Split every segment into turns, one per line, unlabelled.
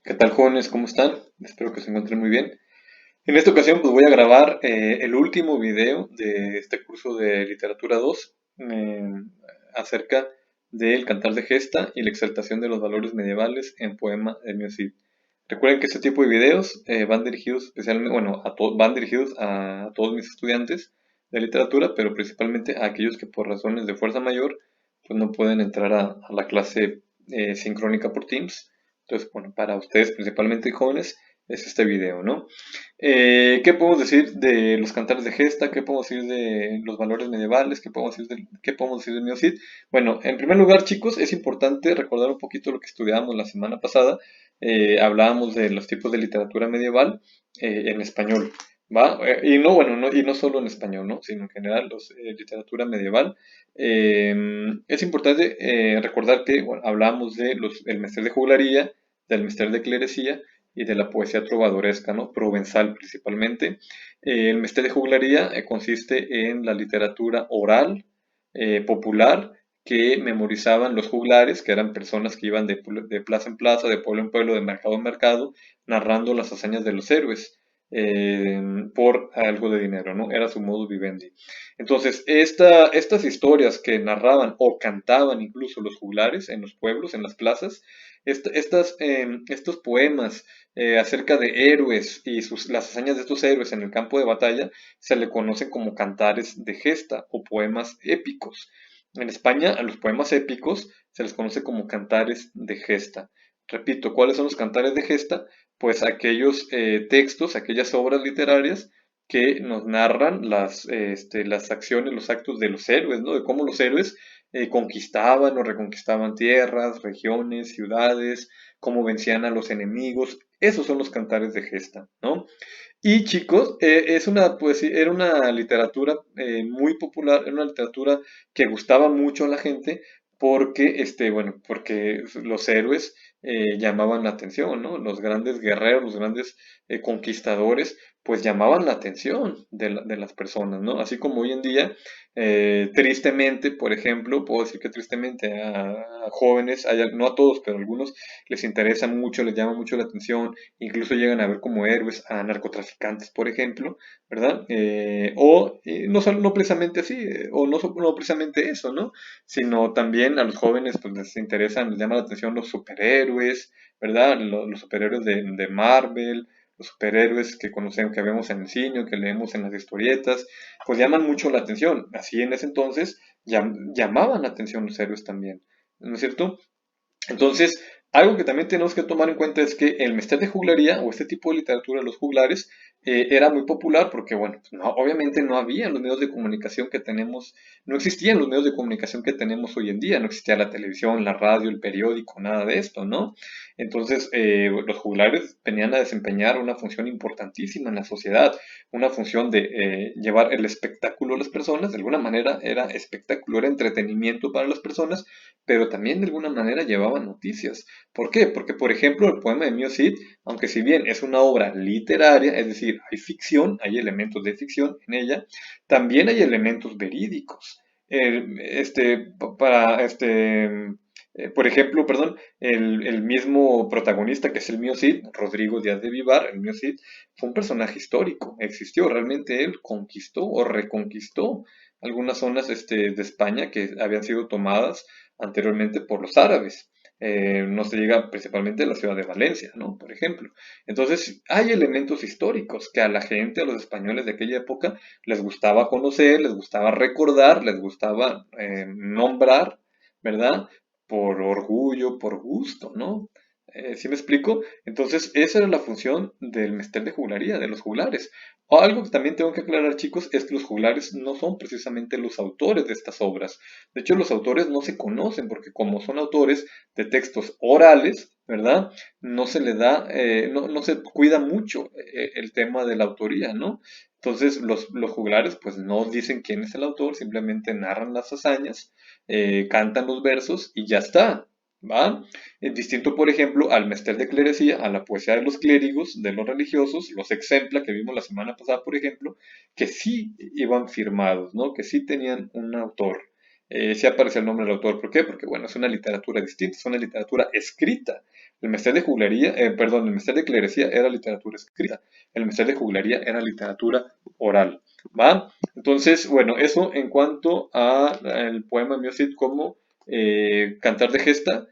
¿Qué tal, jóvenes? ¿Cómo están? Espero que se encuentren muy bien. En esta ocasión pues voy a grabar el último video de este curso de Literatura 2 acerca del Cantar de Gesta y la exaltación de los valores medievales en poema de Mio Cid. Recuerden que este tipo de videos van dirigidos especialmente, bueno, van dirigidos a todos mis estudiantes de literatura, pero principalmente a aquellos que por razones de fuerza mayor pues no pueden entrar a la clase sincrónica por Teams. Entonces, bueno, para ustedes principalmente jóvenes es este video, ¿no? ¿Qué podemos decir de los cantares de gesta? ¿Qué podemos decir de los valores medievales? ¿Qué podemos decir del Mio Cid? Bueno, en primer lugar, chicos, es importante recordar un poquito lo que estudiamos la semana pasada. Hablábamos de los tipos de literatura medieval en español, ¿va? Y no, bueno, y no solo en español, ¿no? Sino en general, literatura medieval. Eh, es importante recordar que, bueno, hablamos de el Mester de Juglaría, del Mester de Clerecía y de la poesía trovadoresca, ¿no? Provenzal principalmente. El Mester de Juglaría consiste en la literatura oral, popular, que memorizaban los juglares, que eran personas que iban de plaza en plaza, de pueblo en pueblo, de mercado en mercado, narrando las hazañas de los héroes por algo de dinero, ¿no? Era su modus vivendi. Entonces, estas historias que narraban o cantaban incluso los juglares en los pueblos, en las plazas, estos poemas acerca de héroes y las hazañas de estos héroes en el campo de batalla se le conocen como cantares de gesta o poemas épicos. En España, a los poemas épicos se les conoce como cantares de gesta. Repito, ¿cuáles son los cantares de gesta? Pues aquellos textos, aquellas obras literarias que nos narran las acciones, los actos de los héroes, ¿no? De cómo los héroes conquistaban o reconquistaban tierras, regiones, ciudades, cómo vencían a los enemigos. Esos son los cantares de gesta, ¿no? Y chicos, era una literatura muy popular, era una literatura que gustaba mucho a la gente porque, bueno, porque los héroes llamaban la atención, ¿no? Los grandes guerreros, los grandes conquistadores, pues llamaban la atención de las personas, ¿no? Así como hoy en día, tristemente, por ejemplo, puedo decir que tristemente a jóvenes, no a todos, pero a algunos les interesa mucho, les llama mucho la atención, incluso llegan a ver como héroes a narcotraficantes, por ejemplo, ¿verdad? No precisamente así, no precisamente eso, ¿no? Sino también a los jóvenes pues les interesan, les llama la atención los superhéroes, ¿verdad? Los superhéroes de Marvel, los superhéroes que conocemos, que vemos en el cine, que leemos en las historietas, pues llaman mucho la atención. Así en ese entonces llamaban la atención los héroes también, ¿no es cierto? Entonces, algo que también tenemos que tomar en cuenta es que el Mester de Juglaría o este tipo de literatura de los juglares era muy popular porque, bueno, pues obviamente no había los medios de comunicación que tenemos, no existían los medios de comunicación que tenemos hoy en día, no existía la televisión, la radio, el periódico, nada de esto, ¿no? Entonces, los juglares venían a desempeñar una función importantísima en la sociedad, una función de llevar el espectáculo a las personas, de alguna manera era espectáculo, era entretenimiento para las personas, pero también de alguna manera llevaba noticias. ¿Por qué? Porque, por ejemplo, el poema de Mio Cid, aunque si bien es una obra literaria, es decir, hay ficción, hay elementos de ficción en ella, también hay elementos verídicos. Por ejemplo, perdón, el mismo protagonista que es el Mio Cid, Rodrigo Díaz de Vivar, el Mio Cid, fue un personaje histórico, existió, realmente él conquistó o reconquistó algunas zonas de España que habían sido tomadas anteriormente por los árabes. No se llega principalmente a la ciudad de Valencia, ¿no? Por ejemplo. Entonces, hay elementos históricos que a la gente, a los españoles de aquella época, les gustaba conocer, les gustaba recordar, les gustaba nombrar, ¿verdad? Por orgullo, por gusto, ¿no? ¿Sí me explico? Entonces, esa era la función del Mester de Juglaría, de los juglares. Algo que también tengo que aclarar, chicos, es que los juglares no son precisamente los autores de estas obras. De hecho, los autores no se conocen porque como son autores de textos orales, ¿verdad? No se le da, no se cuida mucho el tema de la autoría, ¿no? Entonces, los juglares pues no dicen quién es el autor, simplemente narran las hazañas, cantan los versos y ya está, ¿va? Distinto, por ejemplo, al Mester de Clerecía, a la poesía de los clérigos, de los religiosos, los exempla que vimos la semana pasada, por ejemplo, que sí iban firmados, ¿no? Que sí tenían un autor. sí aparece el nombre del autor. ¿Por qué? Porque, bueno, es una literatura distinta, es una literatura escrita. El Mester de Juglería, perdón, el Mester de Clerecía era literatura escrita. El Mester de Juglería era literatura oral. ¿Va? Entonces, bueno, eso en cuanto al poema Mio Cid como cantar de gesta.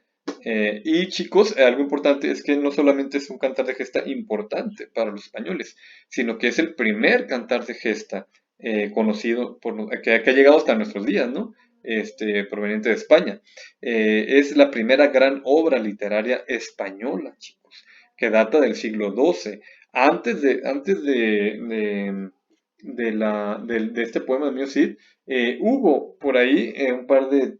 Y chicos, algo importante es que no solamente es un cantar de gesta importante para los españoles, sino que es el primer cantar de gesta conocido que ha llegado hasta nuestros días, ¿no? Proveniente de España. Es la primera gran obra literaria española, chicos, que data del siglo XII. Antes de este poema de Mio Cid, hubo por ahí un par de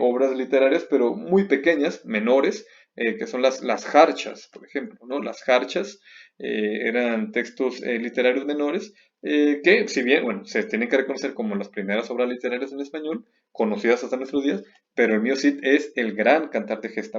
obras literarias, pero muy pequeñas, menores, que son las jarchas, por ejemplo, ¿no? Las jarchas eran textos literarios menores que, si bien, bueno, se tienen que reconocer como las primeras obras literarias en español, conocidas hasta nuestros días, pero el Mio Cid es el gran cantar de gesta